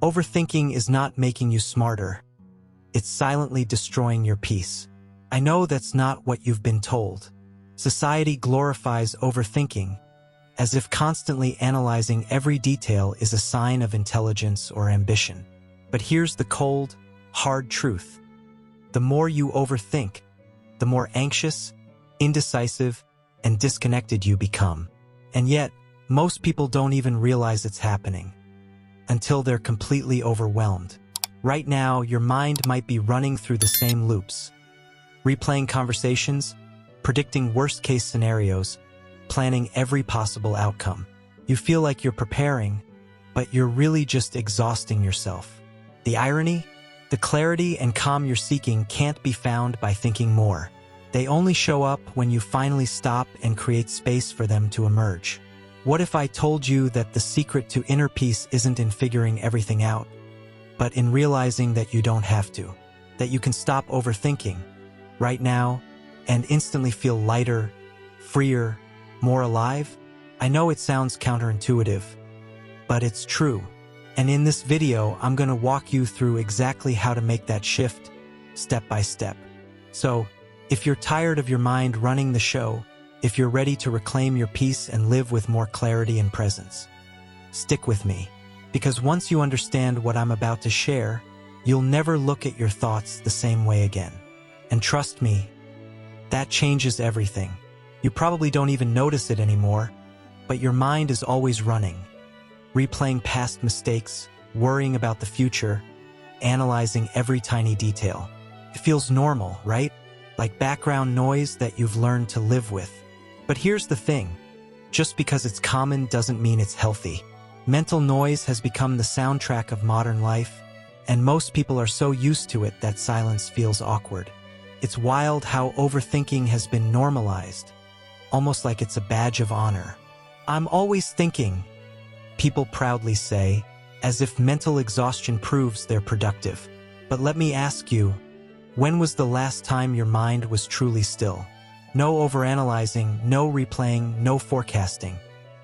Overthinking is not making you smarter. It's silently destroying your peace. I know that's not what you've been told. Society glorifies overthinking, as if constantly analyzing every detail is a sign of intelligence or ambition. But here's the cold, hard truth. The more you overthink, the more anxious, indecisive, and disconnected you become. And yet, most people don't even realize it's happening until they're completely overwhelmed. Right now, your mind might be running through the same loops, replaying conversations, predicting worst-case scenarios, planning every possible outcome. You feel like you're preparing, but you're really just exhausting yourself. The irony? The clarity and calm you're seeking can't be found by thinking more. They only show up when you finally stop and create space for them to emerge. What if I told you that the secret to inner peace isn't in figuring everything out, but in realizing that you don't have to, that you can stop overthinking right now and instantly feel lighter, freer, more alive? I know it sounds counterintuitive, but it's true. And in this video, I'm going to walk you through exactly how to make that shift, step by step. So, if you're tired of your mind running the show, if you're ready to reclaim your peace and live with more clarity and presence, stick with me. Because once you understand what I'm about to share, you'll never look at your thoughts the same way again. And trust me, that changes everything. You probably don't even notice it anymore, but your mind is always running, replaying past mistakes, worrying about the future, analyzing every tiny detail. It feels normal, right? Like background noise that you've learned to live with. But here's the thing. Just because it's common doesn't mean it's healthy. Mental noise has become the soundtrack of modern life, and most people are so used to it that silence feels awkward. It's wild how overthinking has been normalized, almost like it's a badge of honor. I'm always thinking, people proudly say, as if mental exhaustion proves they're productive. But let me ask you, when was the last time your mind was truly still? No overanalyzing, no replaying, no forecasting.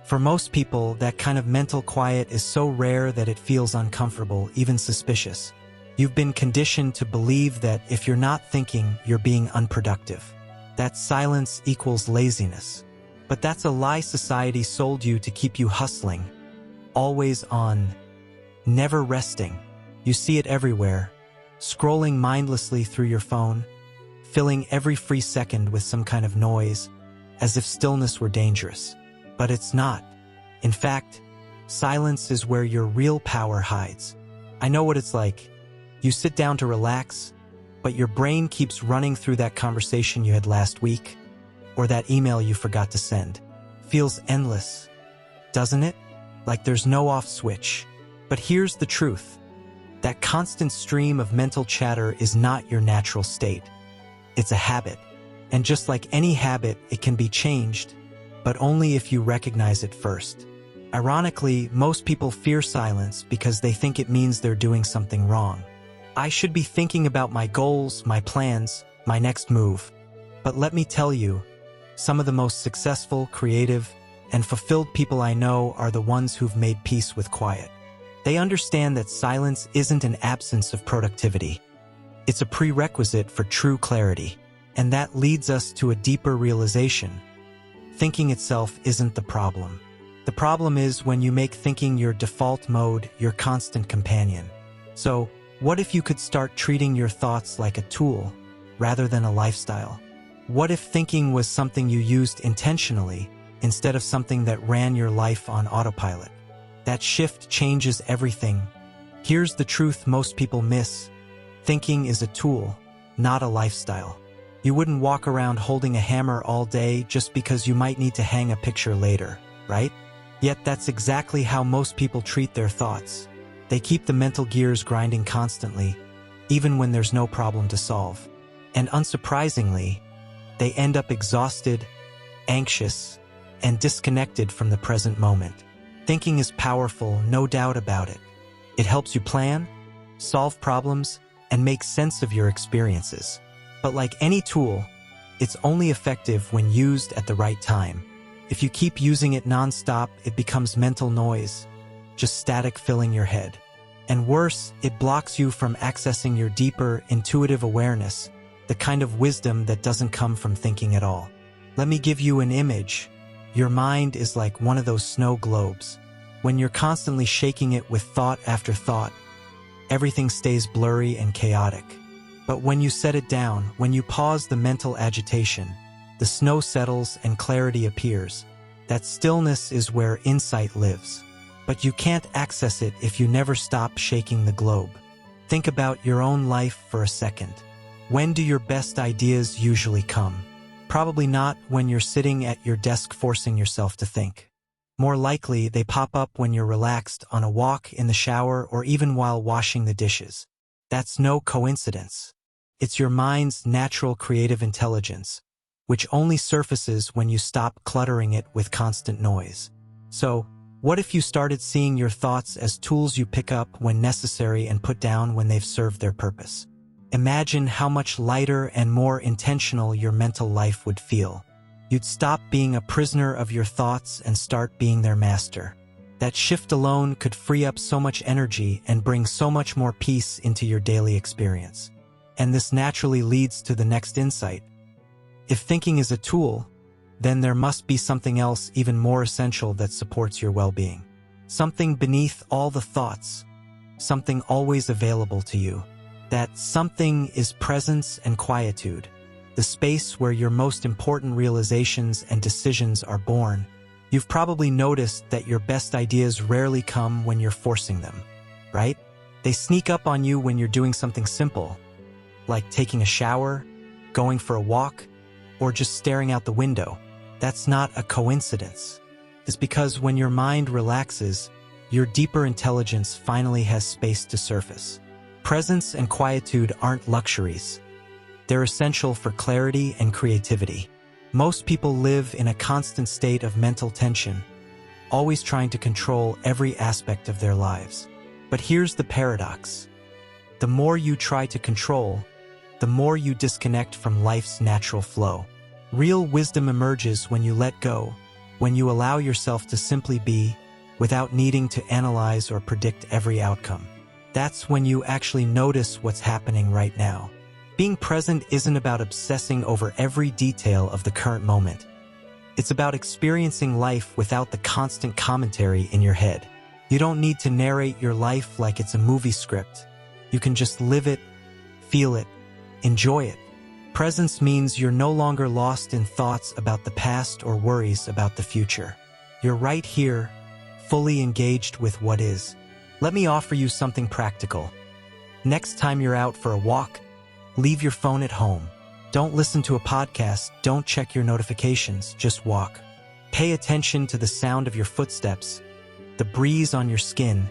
For most people, that kind of mental quiet is so rare that it feels uncomfortable, even suspicious. You've been conditioned to believe that if you're not thinking, you're being unproductive. That silence equals laziness. But that's a lie society sold you to keep you hustling, always on, never resting. You see it everywhere, scrolling mindlessly through your phone, filling every free second with some kind of noise, as if stillness were dangerous. But it's not. In fact, silence is where your real power hides. I know what it's like. You sit down to relax, but your brain keeps running through that conversation you had last week, or that email you forgot to send. Feels endless, doesn't it? Like there's no off switch. But here's the truth. That constant stream of mental chatter is not your natural state. It's a habit. And just like any habit, it can be changed, but only if you recognize it first. Ironically, most people fear silence because they think it means they're doing something wrong. I should be thinking about my goals, my plans, my next move. But let me tell you, some of the most successful, creative, and fulfilled people I know are the ones who've made peace with quiet. They understand that silence isn't an absence of productivity. It's a prerequisite for true clarity. And that leads us to a deeper realization. Thinking itself isn't the problem. The problem is when you make thinking your default mode, your constant companion. So, what if you could start treating your thoughts like a tool, rather than a lifestyle? What if thinking was something you used intentionally, instead of something that ran your life on autopilot? That shift changes everything. Here's the truth most people miss. Thinking is a tool, not a lifestyle. You wouldn't walk around holding a hammer all day just because you might need to hang a picture later, right? Yet that's exactly how most people treat their thoughts. They keep the mental gears grinding constantly, even when there's no problem to solve. And unsurprisingly, they end up exhausted, anxious, and disconnected from the present moment. Thinking is powerful, no doubt about it. It helps you plan, solve problems, and make sense of your experiences. But like any tool, it's only effective when used at the right time. If you keep using it non-stop, it becomes mental noise, just static filling your head. And worse, it blocks you from accessing your deeper, intuitive awareness, the kind of wisdom that doesn't come from thinking at all. Let me give you an image. Your mind is like one of those snow globes. When you're constantly shaking it with thought after thought, everything stays blurry and chaotic. But when you set it down, when you pause the mental agitation, the snow settles and clarity appears. That stillness is where insight lives. But you can't access it if you never stop shaking the globe. Think about your own life for a second. When do your best ideas usually come? Probably not when you're sitting at your desk forcing yourself to think. More likely, they pop up when you're relaxed on a walk, in the shower, or even while washing the dishes. That's no coincidence. It's your mind's natural creative intelligence, which only surfaces when you stop cluttering it with constant noise. So, what if you started seeing your thoughts as tools you pick up when necessary and put down when they've served their purpose? Imagine how much lighter and more intentional your mental life would feel. You'd stop being a prisoner of your thoughts and start being their master. That shift alone could free up so much energy and bring so much more peace into your daily experience. And this naturally leads to the next insight. If thinking is a tool, then there must be something else even more essential that supports your well-being. Something beneath all the thoughts, something always available to you. That something is presence and quietude, the space where your most important realizations and decisions are born. You've probably noticed that your best ideas rarely come when you're forcing them, right? They sneak up on you when you're doing something simple, like taking a shower, going for a walk, or just staring out the window. That's not a coincidence. It's because when your mind relaxes, your deeper intelligence finally has space to surface. Presence and quietude aren't luxuries. They're essential for clarity and creativity. Most people live in a constant state of mental tension, always trying to control every aspect of their lives. But here's the paradox. The more you try to control, the more you disconnect from life's natural flow. Real wisdom emerges when you let go, when you allow yourself to simply be, without needing to analyze or predict every outcome. That's when you actually notice what's happening right now. Being present isn't about obsessing over every detail of the current moment. It's about experiencing life without the constant commentary in your head. You don't need to narrate your life like it's a movie script. You can just live it, feel it, enjoy it. Presence means you're no longer lost in thoughts about the past or worries about the future. You're right here, fully engaged with what is. Let me offer you something practical. Next time you're out for a walk, leave your phone at home. Don't listen to a podcast, don't check your notifications, just walk. Pay attention to the sound of your footsteps, the breeze on your skin,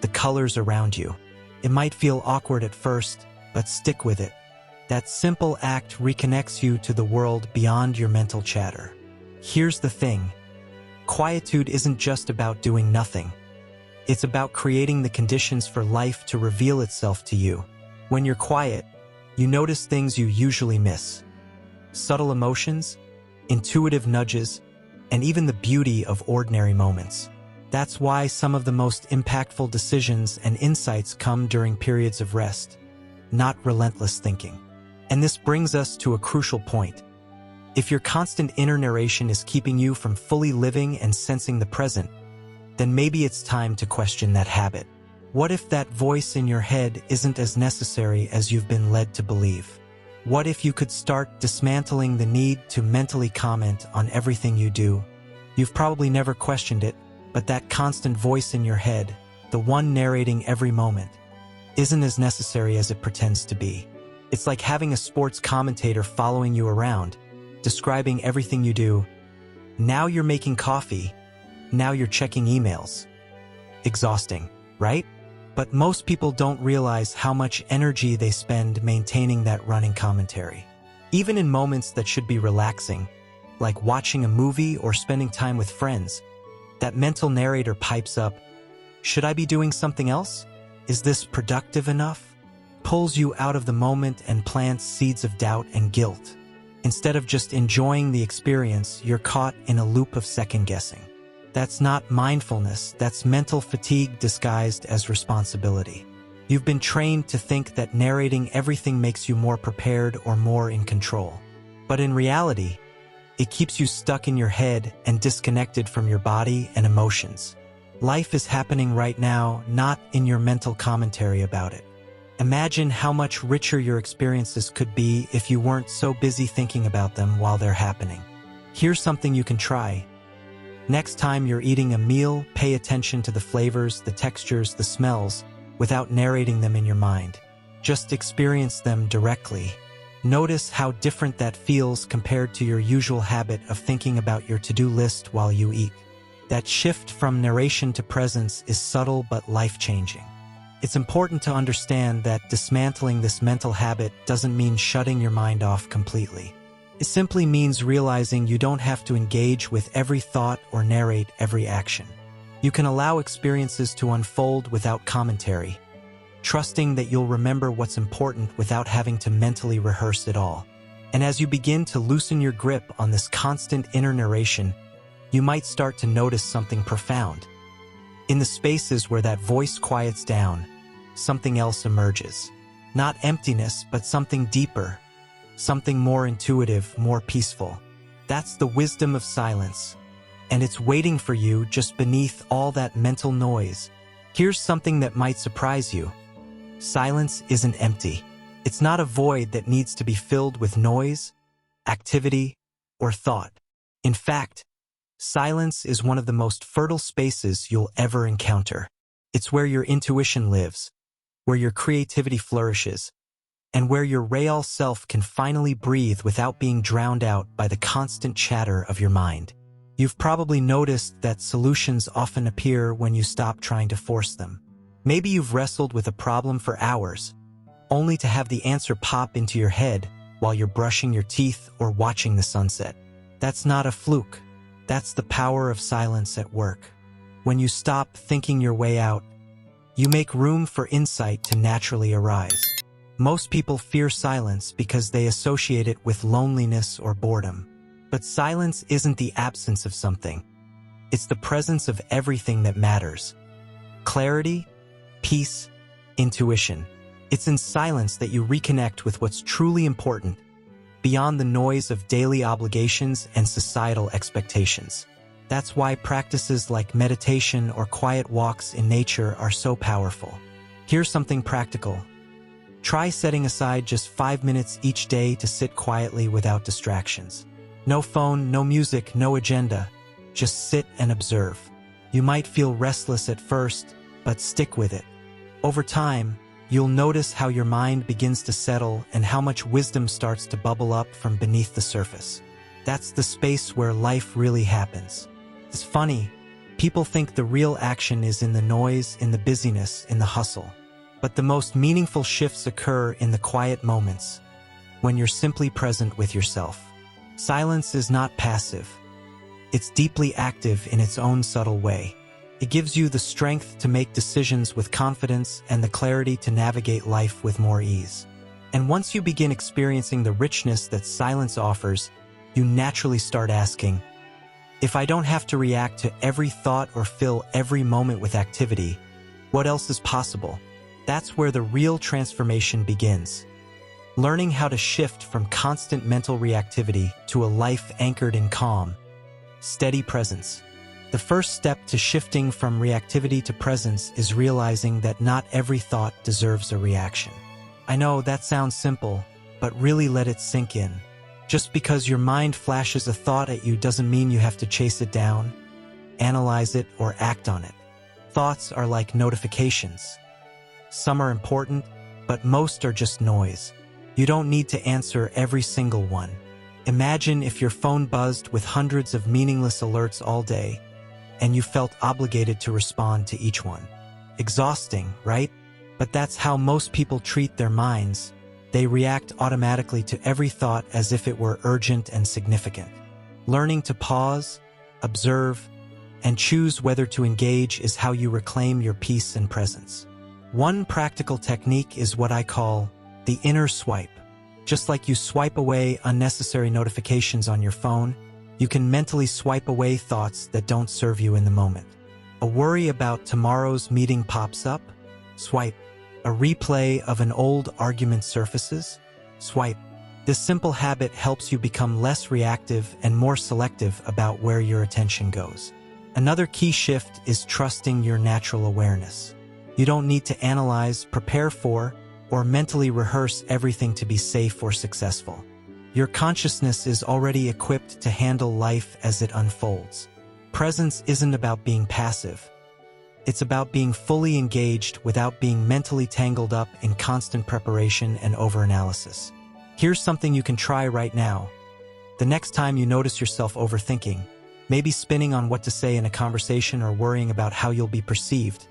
the colors around you. It might feel awkward at first, but stick with it. That simple act reconnects you to the world beyond your mental chatter. Here's the thing. Quietude isn't just about doing nothing. It's about creating the conditions for life to reveal itself to you. When you're quiet, you notice things you usually miss. Subtle emotions, intuitive nudges, and even the beauty of ordinary moments. That's why some of the most impactful decisions and insights come during periods of rest, not relentless thinking. And this brings us to a crucial point. If your constant inner narration is keeping you from fully living and sensing the present, then maybe it's time to question that habit. What if that voice in your head isn't as necessary as you've been led to believe? What if you could start dismantling the need to mentally comment on everything you do? You've probably never questioned it, but that constant voice in your head, the one narrating every moment, isn't as necessary as it pretends to be. It's like having a sports commentator following you around, describing everything you do. Now you're making coffee. Now you're checking emails. Exhausting, right? But most people don't realize how much energy they spend maintaining that running commentary. Even in moments that should be relaxing, like watching a movie or spending time with friends, that mental narrator pipes up, "Should I be doing something else? Is this productive enough?" Pulls you out of the moment and plants seeds of doubt and guilt. Instead of just enjoying the experience, you're caught in a loop of second-guessing. That's not mindfulness, that's mental fatigue disguised as responsibility. You've been trained to think that narrating everything makes you more prepared or more in control. But in reality, it keeps you stuck in your head and disconnected from your body and emotions. Life is happening right now, not in your mental commentary about it. Imagine how much richer your experiences could be if you weren't so busy thinking about them while they're happening. Here's something you can try. Next time you're eating a meal, pay attention to the flavors, the textures, the smells, without narrating them in your mind. Just experience them directly. Notice how different that feels compared to your usual habit of thinking about your to-do list while you eat. That shift from narration to presence is subtle but life-changing. It's important to understand that dismantling this mental habit doesn't mean shutting your mind off completely. It simply means realizing you don't have to engage with every thought or narrate every action. You can allow experiences to unfold without commentary, trusting that you'll remember what's important without having to mentally rehearse it all. And as you begin to loosen your grip on this constant inner narration, you might start to notice something profound. In the spaces where that voice quiets down, something else emerges. Not emptiness, but something deeper, something more intuitive, more peaceful. That's the wisdom of silence, and it's waiting for you just beneath all that mental noise. Here's something that might surprise you. Silence isn't empty. It's not a void that needs to be filled with noise, activity, or thought. In fact, silence is one of the most fertile spaces you'll ever encounter. It's where your intuition lives, where your creativity flourishes, and where your real self can finally breathe without being drowned out by the constant chatter of your mind. You've probably noticed that solutions often appear when you stop trying to force them. Maybe you've wrestled with a problem for hours, only to have the answer pop into your head while you're brushing your teeth or watching the sunset. That's not a fluke. That's the power of silence at work. When you stop thinking your way out, you make room for insight to naturally arise. Most people fear silence because they associate it with loneliness or boredom. But silence isn't the absence of something. It's the presence of everything that matters. Clarity, peace, intuition. It's in silence that you reconnect with what's truly important, beyond the noise of daily obligations and societal expectations. That's why practices like meditation or quiet walks in nature are so powerful. Here's something practical. Try setting aside just 5 minutes each day to sit quietly without distractions. No phone, no music, no agenda. Just sit and observe. You might feel restless at first, but stick with it. Over time, you'll notice how your mind begins to settle and how much wisdom starts to bubble up from beneath the surface. That's the space where life really happens. It's funny, people think the real action is in the noise, in the busyness, in the hustle. But the most meaningful shifts occur in the quiet moments, when you're simply present with yourself. Silence is not passive. It's deeply active in its own subtle way. It gives you the strength to make decisions with confidence and the clarity to navigate life with more ease. And once you begin experiencing the richness that silence offers, you naturally start asking, if I don't have to react to every thought or fill every moment with activity, what else is possible? That's where the real transformation begins. Learning how to shift from constant mental reactivity to a life anchored in calm, steady presence. The first step to shifting from reactivity to presence is realizing that not every thought deserves a reaction. I know that sounds simple, but really let it sink in. Just because your mind flashes a thought at you doesn't mean you have to chase it down, analyze it, or act on it. Thoughts are like notifications. Some are important, but most are just noise. You don't need to answer every single one. Imagine if your phone buzzed with hundreds of meaningless alerts all day, and you felt obligated to respond to each one. Exhausting, right? But that's how most people treat their minds. They react automatically to every thought as if it were urgent and significant. Learning to pause, observe, and choose whether to engage is how you reclaim your peace and presence. One practical technique is what I call the inner swipe. Just like you swipe away unnecessary notifications on your phone, You can mentally swipe away thoughts that don't serve you in the moment. A worry about tomorrow's meeting pops up? Swipe. A replay of an old argument surfaces? Swipe. This simple habit helps you become less reactive and more selective about where your attention goes. Another key shift is trusting your natural awareness. You don't need to analyze, prepare for, or mentally rehearse everything to be safe or successful. Your consciousness is already equipped to handle life as it unfolds. Presence isn't about being passive. It's about being fully engaged without being mentally tangled up in constant preparation and overanalysis. Here's something you can try right now. The next time you notice yourself overthinking, maybe spinning on what to say in a conversation or worrying about how you'll be perceived,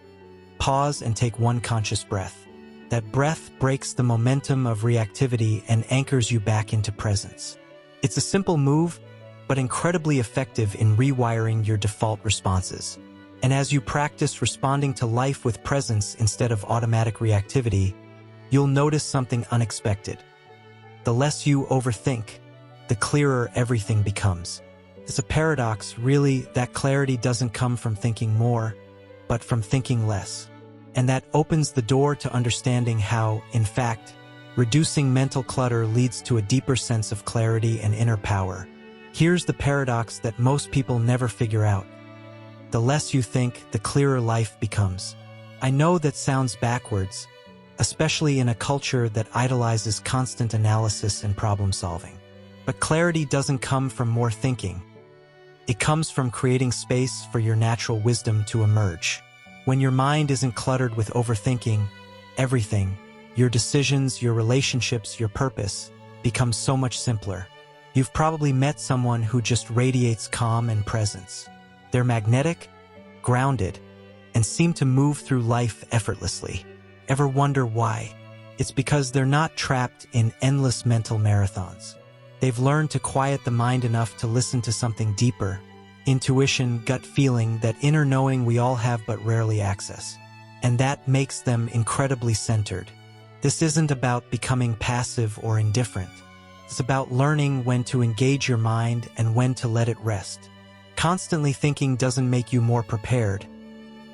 pause and take one conscious breath. That breath breaks the momentum of reactivity and anchors you back into presence. It's a simple move, but incredibly effective in rewiring your default responses. And as you practice responding to life with presence instead of automatic reactivity, you'll notice something unexpected. The less you overthink, the clearer everything becomes. It's a paradox, really, that clarity doesn't come from thinking more, but from thinking less. And that opens the door to understanding how, in fact, reducing mental clutter leads to a deeper sense of clarity and inner power. Here's the paradox that most people never figure out. The less you think, the clearer life becomes. I know that sounds backwards, especially in a culture that idolizes constant analysis and problem solving. But clarity doesn't come from more thinking. It comes from creating space for your natural wisdom to emerge. When your mind isn't cluttered with overthinking, everything, your decisions, your relationships, your purpose, becomes so much simpler. You've probably met someone who just radiates calm and presence. They're magnetic, grounded, and seem to move through life effortlessly. Ever wonder why? It's because they're not trapped in endless mental marathons. They've learned to quiet the mind enough to listen to something deeper, intuition, gut feeling, that inner knowing we all have but rarely access. And that makes them incredibly centered. This isn't about becoming passive or indifferent. It's about learning when to engage your mind and when to let it rest. Constantly thinking doesn't make you more prepared.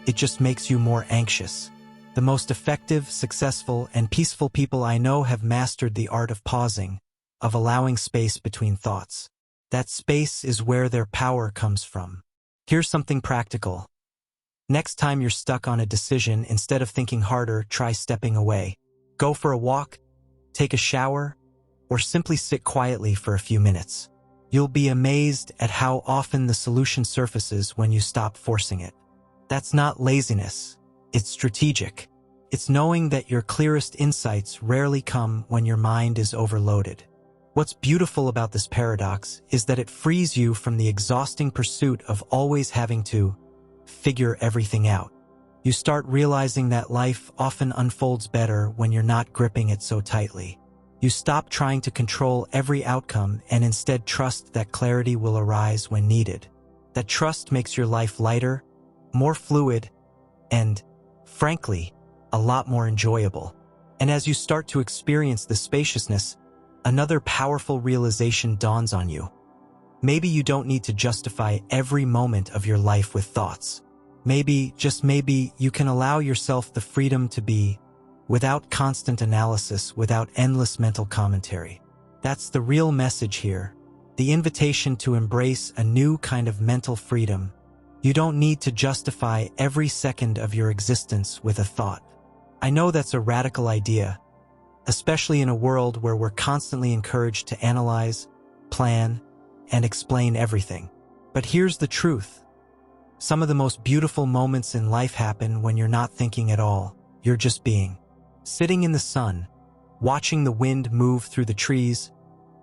It just makes you more anxious. The most effective, successful, and peaceful people I know have mastered the art of pausing, of allowing space between thoughts. That space is where their power comes from. Here's something practical. Next time you're stuck on a decision, instead of thinking harder, try stepping away. Go for a walk, take a shower, or simply sit quietly for a few minutes. You'll be amazed at how often the solution surfaces when you stop forcing it. That's not laziness. It's strategic. It's knowing that your clearest insights rarely come when your mind is overloaded. What's beautiful about this paradox is that it frees you from the exhausting pursuit of always having to figure everything out. You start realizing that life often unfolds better when you're not gripping it so tightly. You stop trying to control every outcome and instead trust that clarity will arise when needed. That trust makes your life lighter, more fluid, and, frankly, a lot more enjoyable. And as you start to experience this spaciousness, another powerful realization dawns on you. Maybe you don't need to justify every moment of your life with thoughts. Maybe, just maybe, you can allow yourself the freedom to be, without constant analysis, without endless mental commentary. That's the real message here, the invitation to embrace a new kind of mental freedom. You don't need to justify every second of your existence with a thought. I know that's a radical idea, especially in a world where we're constantly encouraged to analyze, plan, and explain everything. But here's the truth. Some of the most beautiful moments in life happen when you're not thinking at all. You're just being. Sitting in the sun, watching the wind move through the trees,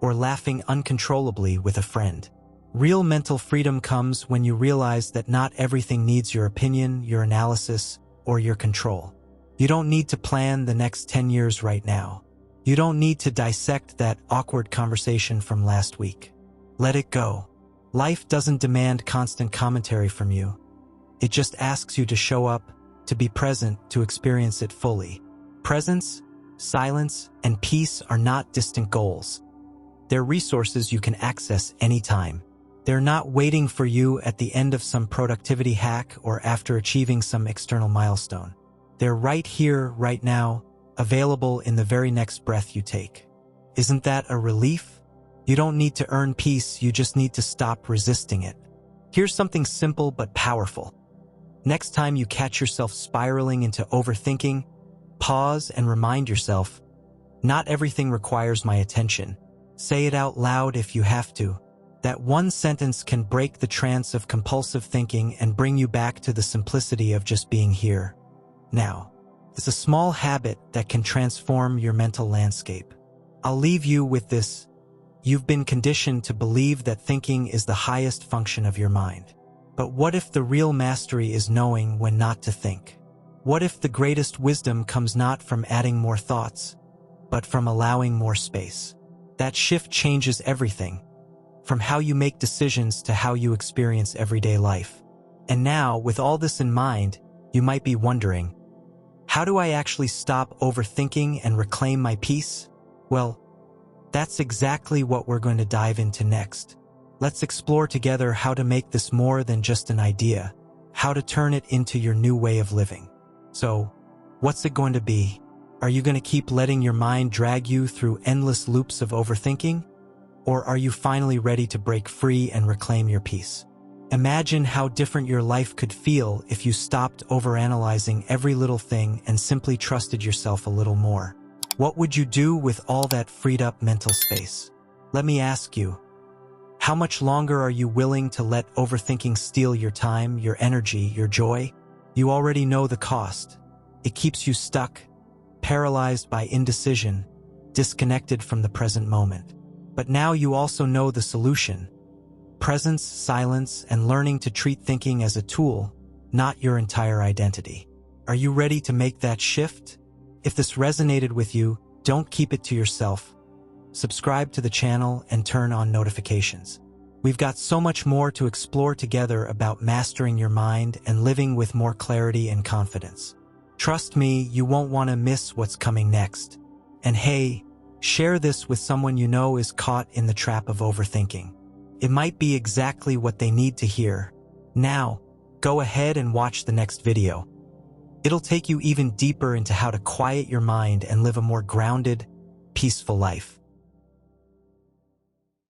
or laughing uncontrollably with a friend. Real mental freedom comes when you realize that not everything needs your opinion, your analysis, or your control. You don't need to plan the next 10 years right now. You don't need to dissect that awkward conversation from last week. Let it go. Life doesn't demand constant commentary from you. It just asks you to show up, to be present, to experience it fully. Presence, silence, and peace are not distant goals. They're resources you can access anytime. They're not waiting for you at the end of some productivity hack or after achieving some external milestone. They're right here, right now, available in the very next breath you take. Isn't that a relief? You don't need to earn peace, you just need to stop resisting it. Here's something simple but powerful. Next time you catch yourself spiraling into overthinking, pause and remind yourself, not everything requires my attention. Say it out loud if you have to. That one sentence can break the trance of compulsive thinking and bring you back to the simplicity of just being here. Now, it's a small habit that can transform your mental landscape. I'll leave you with this. You've been conditioned to believe that thinking is the highest function of your mind. But what if the real mastery is knowing when not to think? What if the greatest wisdom comes not from adding more thoughts, but from allowing more space? That shift changes everything, from how you make decisions to how you experience everyday life. And now, with all this in mind, you might be wondering, how do I actually stop overthinking and reclaim my peace? Well, that's exactly what we're going to dive into next. Let's explore together how to make this more than just an idea, how to turn it into your new way of living. So, what's it going to be? Are you going to keep letting your mind drag you through endless loops of overthinking? Or are you finally ready to break free and reclaim your peace? Imagine how different your life could feel if you stopped overanalyzing every little thing and simply trusted yourself a little more. What would you do with all that freed up mental space? Let me ask you, how much longer are you willing to let overthinking steal your time, your energy, your joy? You already know the cost. It keeps you stuck, paralyzed by indecision, disconnected from the present moment. But now you also know the solution. Presence, silence, and learning to treat thinking as a tool, not your entire identity. Are you ready to make that shift? If this resonated with you, don't keep it to yourself. Subscribe to the channel and turn on notifications. We've got so much more to explore together about mastering your mind and living with more clarity and confidence. Trust me, you won't want to miss what's coming next. And hey, share this with someone you know is caught in the trap of overthinking. It might be exactly what they need to hear. Now, go ahead and watch the next video. It'll take you even deeper into how to quiet your mind and live a more grounded, peaceful life.